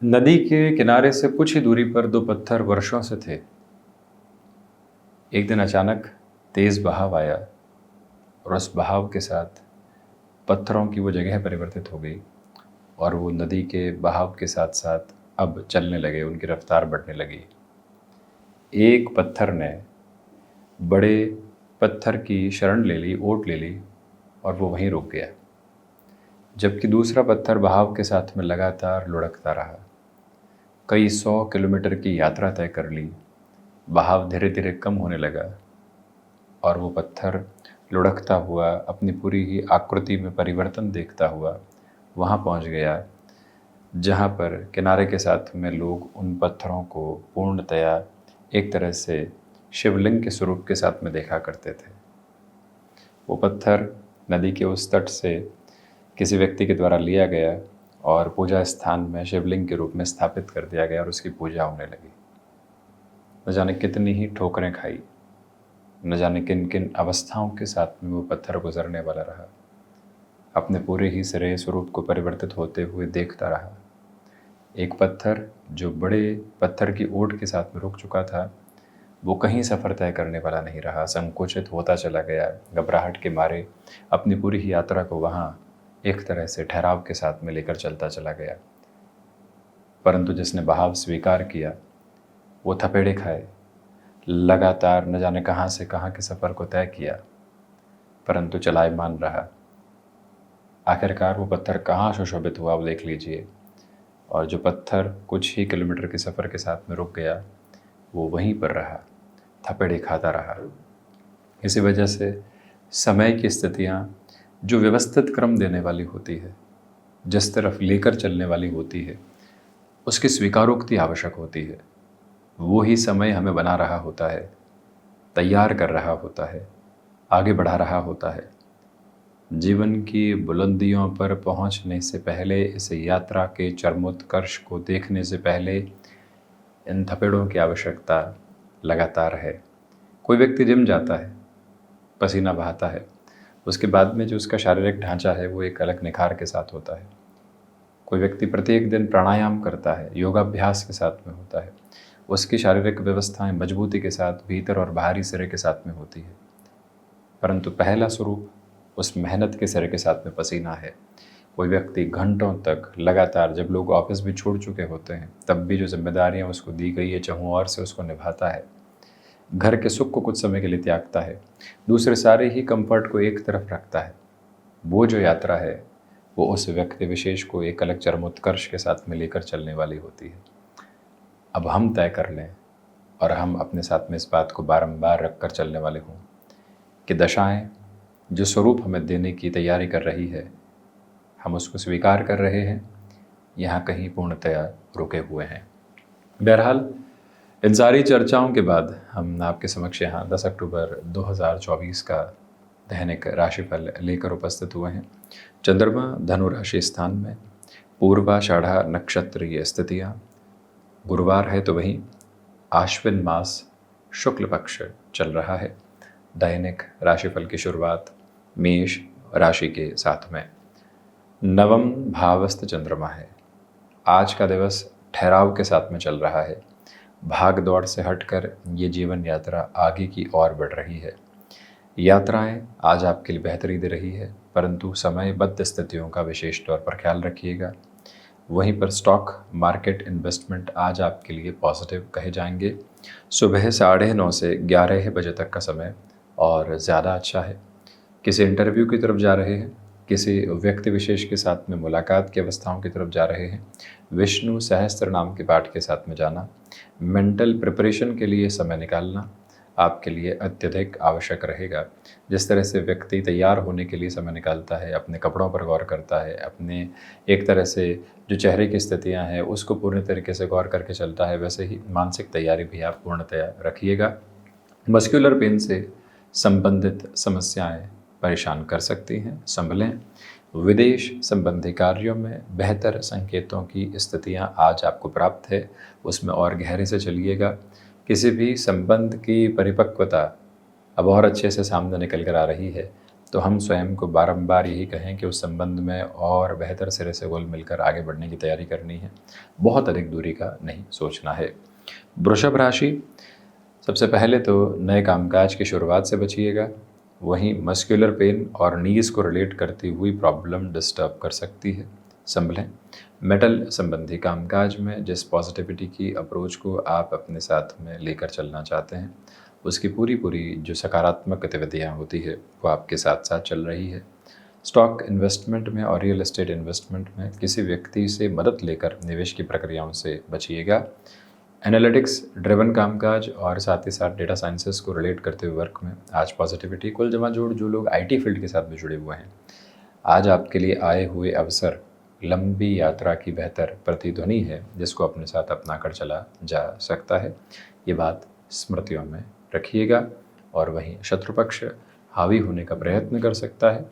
नदी के किनारे से कुछ ही दूरी पर दो पत्थर वर्षों से थे। एक दिन अचानक तेज बहाव आया और उस बहाव के साथ पत्थरों की वो जगह परिवर्तित हो गई और वो नदी के बहाव के साथ साथ अब चलने लगे, उनकी रफ्तार बढ़ने लगी। एक पत्थर ने बड़े पत्थर की शरण ले ली, ओट ले ली और वो वहीं रुक गया, जबकि दूसरा पत्थर बहाव के साथ में लगातार लुढ़कता रहा। कई 100 किलोमीटर की यात्रा तय कर ली। बहाव धीरे धीरे कम होने लगा और वो पत्थर लुढ़कता हुआ, अपनी पूरी ही आकृति में परिवर्तन देखता हुआ वहाँ पहुँच गया जहाँ पर किनारे के साथ में लोग उन पत्थरों को पूर्णतया एक तरह से शिवलिंग के स्वरूप के साथ में देखा करते थे। वो पत्थर नदी के उस तट से किसी व्यक्ति के द्वारा लिया गया और पूजा स्थान में शिवलिंग के रूप में स्थापित कर दिया गया और उसकी पूजा होने लगी। न जाने कितनी ही ठोकरें खाई, न जाने किन किन अवस्थाओं के साथ में वो पत्थर गुजरने वाला रहा, अपने पूरे ही सिरे स्वरूप को परिवर्तित होते हुए देखता रहा। एक पत्थर जो बड़े पत्थर की ओट के साथ में रुक चुका था, वो कहीं सफ़र तय करने वाला नहीं रहा, संकुचित होता चला गया। घबराहट के मारे अपनी पूरी ही यात्रा को वहाँ एक तरह से ठहराव के साथ में लेकर चलता चला गया। परंतु जिसने बहाव स्वीकार किया वो थपेड़े खाए, लगातार न जाने कहाँ से कहाँ के सफ़र को तय किया, परंतु चलायमान रहा। आखिरकार वो पत्थर कहाँ सुशोभित हुआ वो देख लीजिए, और जो पत्थर कुछ ही किलोमीटर के सफ़र के साथ में रुक गया वो वहीं पर रहा, थपेड़े खाता रहा। इसी वजह से समय की स्थितियाँ जो व्यवस्थित क्रम देने वाली होती है, जिस तरफ लेकर चलने वाली होती है, उसकी स्वीकारोक्ति आवश्यक होती है। वो ही समय हमें बना रहा होता है, तैयार कर रहा होता है, आगे बढ़ा रहा होता है। जीवन की बुलंदियों पर पहुंचने से पहले, इस यात्रा के चरमोत्कर्ष को देखने से पहले इन थपेड़ों की आवश्यकता लगातार है। कोई व्यक्ति जिम जाता है, पसीना बहाता है, उसके बाद में जो उसका शारीरिक ढांचा है वो एक अलग निखार के साथ होता है। कोई व्यक्ति प्रत्येक दिन प्राणायाम करता है, योगाभ्यास के साथ में होता है, उसकी शारीरिक व्यवस्थाएं मजबूती के साथ भीतर और बाहरी सिरे के साथ में होती है। परंतु पहला स्वरूप उस मेहनत के सिरे के साथ में पसीना है। कोई व्यक्ति घंटों तक लगातार, जब लोग ऑफिस भी छोड़ चुके होते हैं तब भी जो जिम्मेदारियां उसको दी गई है चहुँ ओर से उसको निभाता है। घर के सुख को कुछ समय के लिए त्यागता है, दूसरे सारे ही कंफर्ट को एक तरफ रखता है। वो जो यात्रा है वो उस व्यक्ति विशेष को एक अलग चरमोत्कर्ष के साथ में लेकर चलने वाली होती है। अब हम तय कर लें और हम अपने साथ में इस बात को बारंबार रख कर चलने वाले हों कि दशाएं जो स्वरूप हमें देने की तैयारी कर रही है, हम उसको स्वीकार कर रहे हैं, यहाँ कहीं पूर्णतया रुके हुए हैं। बहरहाल इन सारी चर्चाओं के बाद हम आपके समक्ष यहाँ 10 अक्टूबर 2024 का दैनिक राशिफल लेकर उपस्थित हुए हैं। चंद्रमा धनु राशि स्थान में, पूर्वाषाढ़ा नक्षत्रीय स्थितियाँ, गुरुवार है तो वहीं आश्विन मास शुक्ल पक्ष चल रहा है। दैनिक राशिफल की शुरुआत मेष राशि के साथ में नवम भावस्थ चंद्रमा है। आज का दिवस ठहराव के साथ में चल रहा है। भाग दौड़ से हटकर ये जीवन यात्रा आगे की ओर बढ़ रही है। यात्राएं आज आपके लिए बेहतरी दे रही है, परंतु समयबद्ध स्थितियों का विशेष तौर पर ख्याल रखिएगा। वहीं पर स्टॉक मार्केट इन्वेस्टमेंट आज आपके लिए पॉजिटिव कहे जाएंगे। सुबह 9:30 से 11 बजे तक का समय और ज़्यादा अच्छा है। किसी इंटरव्यू की तरफ जा रहे हैं, किसी व्यक्ति विशेष के साथ में मुलाकात की अवस्थाओं की तरफ जा रहे हैं, विष्णु सहस्त्र नाम के पाठ के साथ में जाना, मेंटल प्रिपरेशन के लिए समय निकालना आपके लिए अत्यधिक आवश्यक रहेगा। जिस तरह से व्यक्ति तैयार होने के लिए समय निकालता है, अपने कपड़ों पर गौर करता है, अपने एक तरह से जो चेहरे की स्थितियां हैं उसको पूर्ण तरीके से गौर करके चलता है, वैसे ही मानसिक तैयारी भी आप पूर्णतया रखिएगा। मस्कुलर पेन से संबंधित समस्याएं परेशान कर सकती हैं, संभलें। विदेश संबंधी कार्यों में बेहतर संकेतों की स्थितियां आज आपको प्राप्त है, उसमें और गहरे से चलिएगा। किसी भी संबंध की परिपक्वता अब और अच्छे से सामने निकल कर आ रही है। तो हम स्वयं को बारंबार यही कहें कि उस संबंध में और बेहतर सिरे से घुल मिलकर आगे बढ़ने की तैयारी करनी है, बहुत अधिक दूरी का नहीं सोचना है। वृषभ राशि, सबसे पहले तो नए कामकाज की शुरुआत से बचिएगा। वहीं मस्कुलर पेन और नीज को रिलेट करती हुई प्रॉब्लम डिस्टर्ब कर सकती है, संभलें। मेटल संबंधी कामकाज में जिस पॉजिटिविटी की अप्रोच को आप अपने साथ में लेकर चलना चाहते हैं, उसकी पूरी पूरी जो सकारात्मक गतिविधियाँ होती है वो आपके साथ साथ चल रही है। स्टॉक इन्वेस्टमेंट में और रियल एस्टेट इन्वेस्टमेंट में किसी व्यक्ति से मदद लेकर निवेश की प्रक्रियाओं से बचिएगा। एनालिटिक्स ड्रिवन कामकाज और साथ ही साथ डेटा साइंसेस को रिलेट करते हुए वर्क में आज पॉजिटिविटी। कुल जमा जोड़ जो लोग आईटी फील्ड के साथ में जुड़े हुए हैं, आज आपके लिए आए हुए अवसर लंबी यात्रा की बेहतर प्रतिध्वनि है, जिसको अपने साथ अपना कर चला जा सकता है। ये बात स्मृतियों में रखिएगा। और वहीं शत्रुपक्ष हावी होने का प्रयत्न कर सकता है,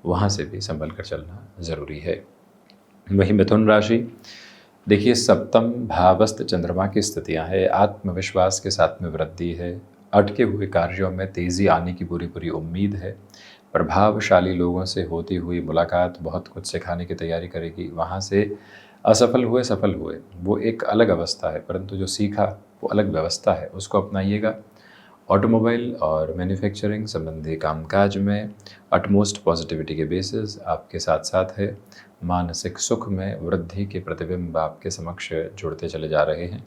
वहाँ से भी संभल कर चलना ज़रूरी है। वहीं मिथुन राशि, देखिए सप्तम भावस्थ चंद्रमा की स्थितियां है, आत्मविश्वास के साथ में वृद्धि है, अटके हुए कार्यों में तेज़ी आने की पूरी पूरी उम्मीद है। प्रभावशाली लोगों से होती हुई मुलाकात बहुत कुछ सिखाने की तैयारी करेगी। वहाँ से असफल हुए सफल हुए वो एक अलग अवस्था है, परंतु जो सीखा वो अलग व्यवस्था है, उसको अपनाइएगा। ऑटोमोबाइल और मैन्युफैक्चरिंग संबंधी कामकाज में अटमोस्ट पॉजिटिविटी के बेसिस आपके साथ साथ है। मानसिक सुख में वृद्धि के प्रतिबिंब आपके समक्ष जुड़ते चले जा रहे हैं।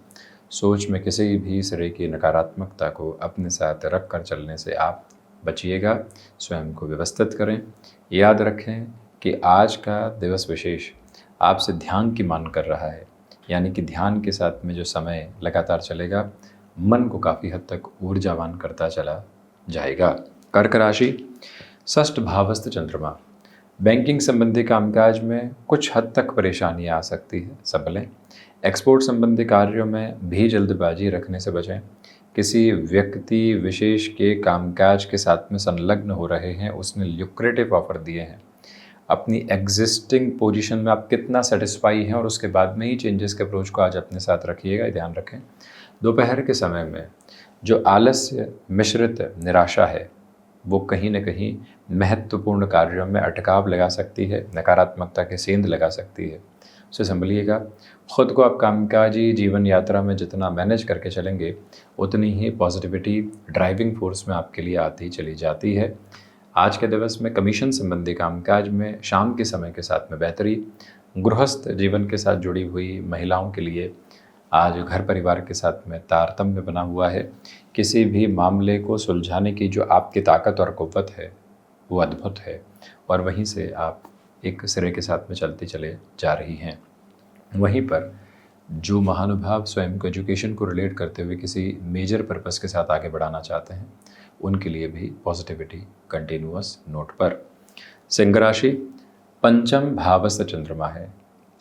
सोच में किसी भी सिरे की नकारात्मकता को अपने साथ रख कर चलने से आप बचिएगा। स्वयं को व्यवस्थित करें। याद रखें कि आज का दिवस विशेष आपसे ध्यान की मांग कर रहा है, यानी कि ध्यान के साथ में जो समय लगातार चलेगा, मन को काफ़ी हद तक ऊर्जावान करता चला जाएगा। कर्क राशि, षष्ठ भावस्थ चंद्रमा, बैंकिंग संबंधी कामकाज में कुछ हद तक परेशानी आ सकती है, संभलें। एक्सपोर्ट संबंधी कार्यों में भी जल्दबाजी रखने से बचें। किसी व्यक्ति विशेष के कामकाज के साथ में संलग्न हो रहे हैं, उसने ल्यूक्रेटिव ऑफर दिए हैं। अपनी एग्जिस्टिंग पोजीशन में आप कितना सेटिस्फाई हैं और उसके बाद में ही चेंजेस के अप्रोच को आज अपने साथ रखिएगा, ध्यान रखें। दोपहर के समय में जो आलस्य मिश्रित निराशा है वो कहीं न कहीं महत्वपूर्ण कार्यों में अटकाव लगा सकती है, नकारात्मकता के सेंध लगा सकती है, उसे संभलिएगा। खुद को आप कामकाजी जीवन यात्रा में जितना मैनेज करके चलेंगे, उतनी ही पॉजिटिविटी ड्राइविंग फोर्स में आपके लिए आती चली जाती है। आज के दिवस में कमीशन संबंधी कामकाज में शाम के समय के साथ में बेहतरी। गृहस्थ जीवन के साथ जुड़ी हुई महिलाओं के लिए आज घर परिवार के साथ में तारतम्य बना हुआ है। किसी भी मामले को सुलझाने की जो आपकी ताकत और कुव्वत है वो अद्भुत है, और वहीं से आप एक सिरे के साथ में चलते चले जा रही हैं। वहीं पर जो महानुभाव स्वयं को एजुकेशन को रिलेट करते हुए किसी मेजर पर्पस के साथ आगे बढ़ाना चाहते हैं, उनके लिए भी पॉजिटिविटी कंटिन्यूअस नोट पर। सिंह राशि, पंचम भावस्थ चंद्रमा है,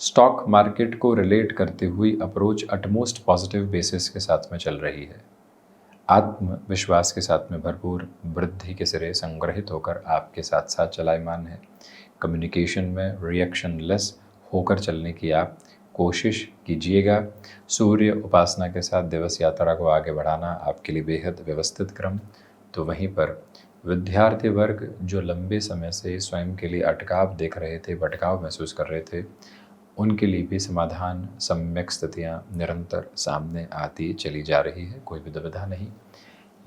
स्टॉक मार्केट को रिलेट करती हुई अप्रोच अटमोस्ट पॉजिटिव बेसिस के साथ में चल रही है। आत्मविश्वास के साथ में भरपूर वृद्धि के सिरे संग्रहित होकर आपके साथ साथ चलायमान है। कम्युनिकेशन में रिएक्शन लेस होकर चलने की आप कोशिश कीजिएगा। सूर्य उपासना के साथ दिवस यात्रा को आगे बढ़ाना आपके लिए बेहद व्यवस्थित क्रम। तो वहीं पर विद्यार्थी वर्ग जो लंबे समय से स्वयं के लिए अटकाव देख रहे थे, भटकाव महसूस कर रहे थे, उनके लिए भी समाधान सम्यक स्थितियाँ निरंतर सामने आती चली जा रही है, कोई भी दुविधा नहीं।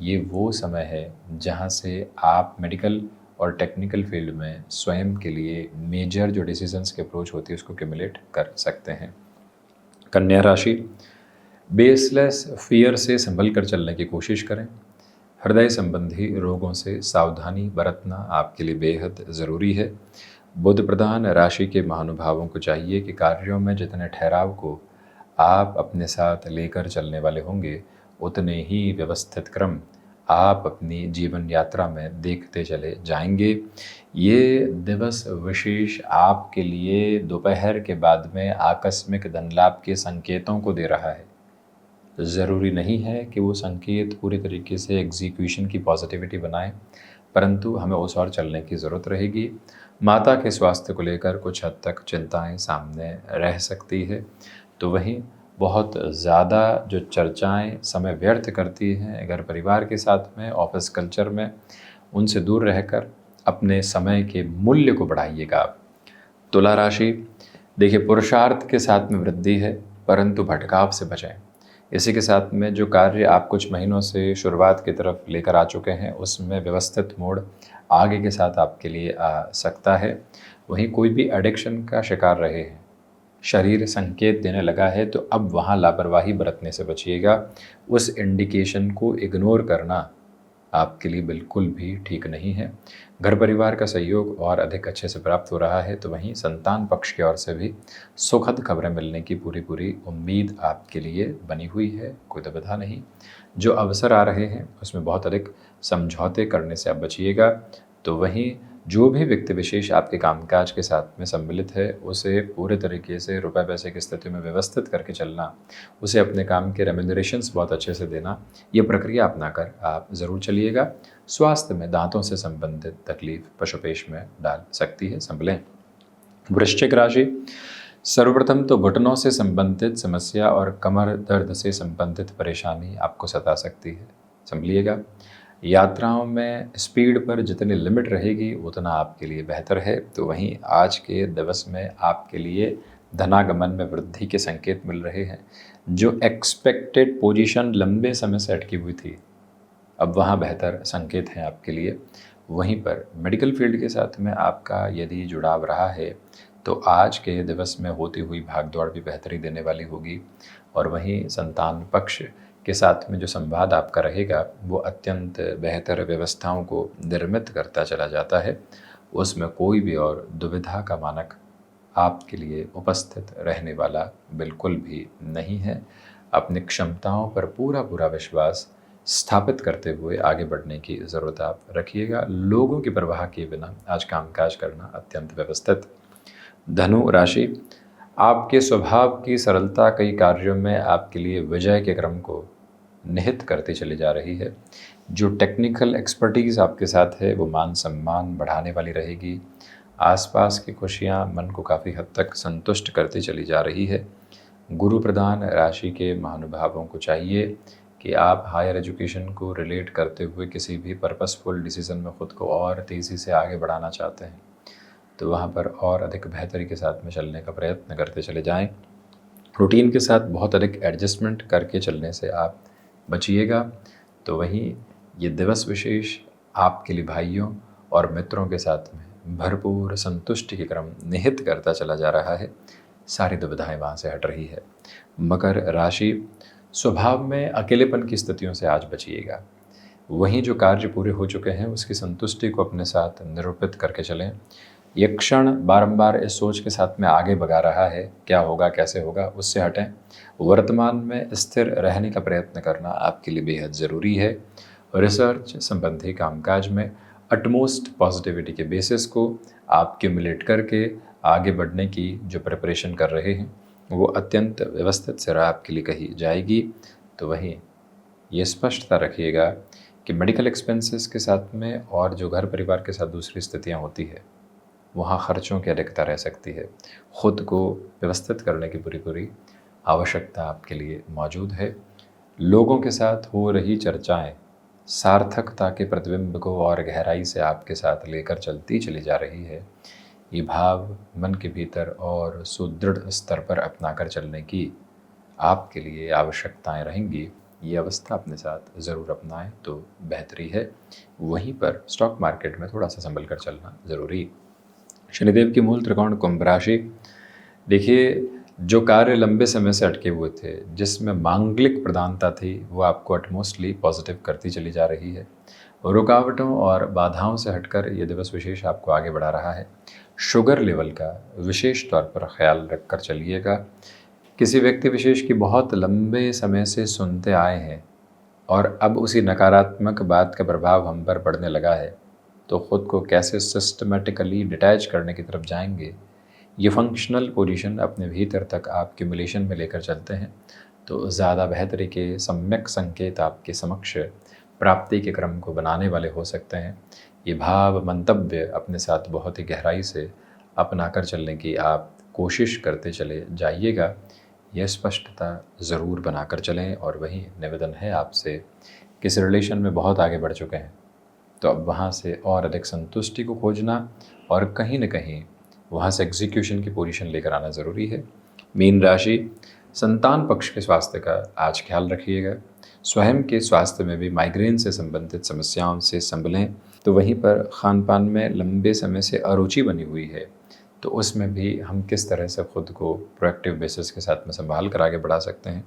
ये वो समय है जहाँ से आप मेडिकल और टेक्निकल फील्ड में स्वयं के लिए मेजर जो डिसीजंस की अप्रोच होती है उसको क्यूमुलेट कर सकते हैं। कन्या राशि, बेसलेस फियर से संभल कर चलने की कोशिश करें। हृदय संबंधी रोगों से सावधानी बरतना आपके लिए बेहद ज़रूरी है। बुध प्रधान राशि के महानुभावों को चाहिए कि कार्यों में जितने ठहराव को आप अपने साथ लेकर चलने वाले होंगे, उतने ही व्यवस्थित क्रम आप अपनी जीवन यात्रा में देखते चले जाएंगे। ये दिवस विशेष आपके लिए दोपहर के बाद में आकस्मिक धन लाभ के संकेतों को दे रहा है। ज़रूरी नहीं है कि वो संकेत पूरी तरीके से एग्जीक्यूशन की पॉजिटिविटी बनाएं, परंतु हमें उस ओर चलने की ज़रूरत रहेगी। माता के स्वास्थ्य को लेकर कुछ हद तक चिंताएं सामने रह सकती है। तो वहीं बहुत ज़्यादा जो चर्चाएं समय व्यर्थ करती हैं घर परिवार के साथ में, ऑफिस कल्चर में, उनसे दूर रहकर अपने समय के मूल्य को बढ़ाइएगा आप। तुला राशि, देखिए पुरुषार्थ के साथ में वृद्धि है, परंतु भटकाव से बचें। इसी के साथ में जो कार्य आप कुछ महीनों से शुरुआत की तरफ लेकर आ चुके हैं, उसमें व्यवस्थित मोड़ आगे के साथ आपके लिए आ सकता है। वहीं कोई भी एडिक्शन का शिकार रहे हैं, शरीर संकेत देने लगा है, तो अब वहाँ लापरवाही बरतने से बचिएगा। उस इंडिकेशन को इग्नोर करना आपके लिए बिल्कुल भी ठीक नहीं है। घर परिवार का सहयोग और अधिक अच्छे से प्राप्त हो रहा है, तो वहीं संतान पक्ष की ओर से भी सुखद खबरें मिलने की पूरी पूरी उम्मीद आपके लिए बनी हुई है, कोई दुविधा नहीं। जो अवसर आ रहे हैं उसमें बहुत अधिक समझौते करने से आप बचिएगा। तो वहीं जो भी व्यक्ति विशेष आपके कामकाज के साथ में सम्मिलित है, उसे पूरे तरीके से रुपए पैसे की स्थिति में व्यवस्थित करके चलना, उसे अपने काम के रेम्यूनरेशंस बहुत अच्छे से देना, ये प्रक्रिया अपनाकर आप ज़रूर चलिएगा। स्वास्थ्य में दांतों से संबंधित तकलीफ पशुपेश में डाल सकती है, संभलें। वृश्चिक राशि, सर्वप्रथम तो घुटनों से संबंधित समस्या और कमर दर्द से संबंधित परेशानी आपको सता सकती है, संभलिएगा। यात्राओं में स्पीड पर जितनी लिमिट रहेगी उतना आपके लिए बेहतर है। तो वहीं आज के दिवस में आपके लिए धनागमन में वृद्धि के संकेत मिल रहे हैं। जो एक्सपेक्टेड पोजीशन लंबे समय से अटकी हुई थी, अब वहाँ बेहतर संकेत हैं आपके लिए। वहीं पर मेडिकल फील्ड के साथ में आपका यदि जुड़ाव रहा है, तो आज के दिवस में होती हुई भागदौड़ भी बेहतरी देने वाली होगी। और वहीं संतान पक्ष के साथ में जो संवाद आपका रहेगा, वो अत्यंत बेहतर व्यवस्थाओं को निर्मित करता चला जाता है। उसमें कोई भी और दुविधा का मानक आपके लिए उपस्थित रहने वाला बिल्कुल भी नहीं है। अपनी क्षमताओं पर पूरा पूरा विश्वास स्थापित करते हुए आगे बढ़ने की ज़रूरत आप रखिएगा। लोगों की परवाह किए बिना आज कामकाज करना अत्यंत व्यवस्थित। धनु राशि, आपके स्वभाव की सरलता कई कार्यों में आपके लिए विजय के क्रम को निहित करती चली जा रही है। जो टेक्निकल एक्सपर्टीज़ आपके साथ है, वो मान सम्मान बढ़ाने वाली रहेगी। आसपास की खुशियाँ मन को काफ़ी हद तक संतुष्ट करती चली जा रही है। गुरु प्रधान राशि के महानुभावों को चाहिए कि आप हायर एजुकेशन को रिलेट करते हुए किसी भी पर्पसफुल डिसीज़न में ख़ुद को और तेज़ी से आगे बढ़ाना चाहते हैं, तो वहाँ पर और अधिक बेहतरी के साथ में चलने का प्रयत्न करते चले जाएं। रूटीन के साथ बहुत अधिक एडजस्टमेंट करके चलने से आप बचिएगा। तो वहीं ये दिवस विशेष आपके लिए भाइयों और मित्रों के साथ में भरपूर संतुष्टि के क्रम निहित करता चला जा रहा है। सारी दुविधाएं वहाँ से हट रही है। मकर राशि, स्वभाव में अकेलेपन की स्थितियों से आज बचिएगा। वहीं जो कार्य पूरे हो चुके हैं उसकी संतुष्टि को अपने साथ निरूपित करके चलें। ये क्षण बारंबार इस सोच के साथ में आगे भगा रहा है, क्या होगा कैसे होगा, उससे हटें। वर्तमान में स्थिर रहने का प्रयत्न करना आपके लिए बेहद ज़रूरी है। रिसर्च संबंधी कामकाज में अटमोस्ट पॉजिटिविटी के बेसिस को आप क्यूमुलेट करके आगे बढ़ने की जो प्रिपरेशन कर रहे हैं, वो अत्यंत व्यवस्थित से आपके लिए कही जाएगी। तो वहीं ये स्पष्टता रखिएगा कि मेडिकल एक्सपेंसेस के साथ में और जो घर परिवार के साथ दूसरी स्थितियाँ होती है, वहाँ खर्चों की अधिकता रह सकती है। ख़ुद को व्यवस्थित करने की पूरी पूरी आवश्यकता आपके लिए मौजूद है। लोगों के साथ हो रही चर्चाएं सार्थकता के प्रतिबिंब को और गहराई से आपके साथ लेकर चलती चली जा रही है। ये भाव मन के भीतर और सुदृढ़ स्तर पर अपनाकर चलने की आपके लिए आवश्यकताएं रहेंगी। ये अवस्था अपने साथ ज़रूर अपनाएं तो बेहतरी है। वहीं पर स्टॉक मार्केट में थोड़ा सा संभल कर चलना ज़रूरी। शनिदेव की मूल त्रिकोण कुंभ राशि, देखिए जो कार्य लंबे समय से अटके हुए थे, जिसमें मांगलिक प्रधानता थी, वो आपको अटमोस्टली पॉजिटिव करती चली जा रही है। रुकावटों और बाधाओं से हटकर ये दिवस विशेष आपको आगे बढ़ा रहा है। शुगर लेवल का विशेष तौर पर ख्याल रखकर चलिएगा। किसी व्यक्ति विशेष की बहुत लंबे समय से सुनते आए हैं और अब उसी नकारात्मक बात का प्रभाव हम पर पड़ने लगा है, तो ख़ुद को कैसे सिस्टमेटिकली डिटैच करने की तरफ जाएंगे। ये फंक्शनल पोजीशन अपने भीतर तक आप क्यूमुलेशन में लेकर चलते हैं, तो ज़्यादा बेहतरी के सम्यक संकेत आपके समक्ष प्राप्ति के क्रम को बनाने वाले हो सकते हैं। ये भाव मंतव्य अपने साथ बहुत ही गहराई से अपनाकर चलने की आप कोशिश करते चले जाइएगा। यह स्पष्टता ज़रूर बनाकर चलें। और वही निवेदन है आपसे, किस रिलेशन में बहुत आगे बढ़ चुके हैं तो अब वहाँ से और अधिक संतुष्टि को खोजना और कहीं न कहीं वहाँ से एग्जीक्यूशन की पोजीशन लेकर आना ज़रूरी है। मीन राशि, संतान पक्ष के स्वास्थ्य का आज ख्याल रखिएगा। स्वयं के स्वास्थ्य में भी माइग्रेन से संबंधित समस्याओं से संभलें। तो वहीं पर खान-पान में लंबे समय से अरुचि बनी हुई है, तो उसमें भी हम किस तरह से खुद को प्रोएक्टिव बेसिस के साथ में संभाल कर आगे बढ़ा सकते हैं,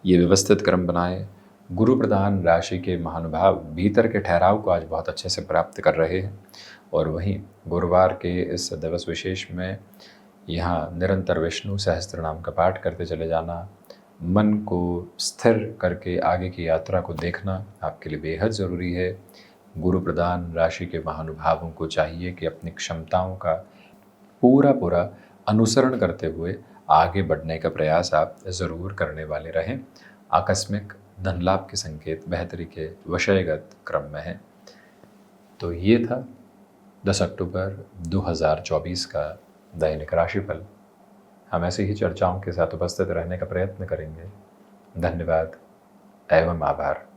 ये व्यवस्थित क्रम बनाएँ। गुरु प्रधान राशि के महानुभाव भीतर के ठहराव को आज बहुत अच्छे से प्राप्त कर रहे हैं और वहीं गुरुवार के इस दिवस विशेष में यहाँ निरंतर विष्णु सहस्त्र नाम का पाठ करते चले जाना, मन को स्थिर करके आगे की यात्रा को देखना आपके लिए बेहद ज़रूरी है। गुरु प्रधान राशि के महानुभावों को चाहिए कि अपनी क्षमताओं का पूरा अनुसरण करते हुए आगे बढ़ने का प्रयास आप ज़रूर करने वाले रहें। आकस्मिक धन लाभ के संकेत बेहतरी के विषयगत क्रम में हैं। तो ये था 10 अक्टूबर 2024 का दैनिक राशिफल। हम ऐसी ही चर्चाओं के साथ उपस्थित रहने का प्रयत्न करेंगे। धन्यवाद एवं आभार।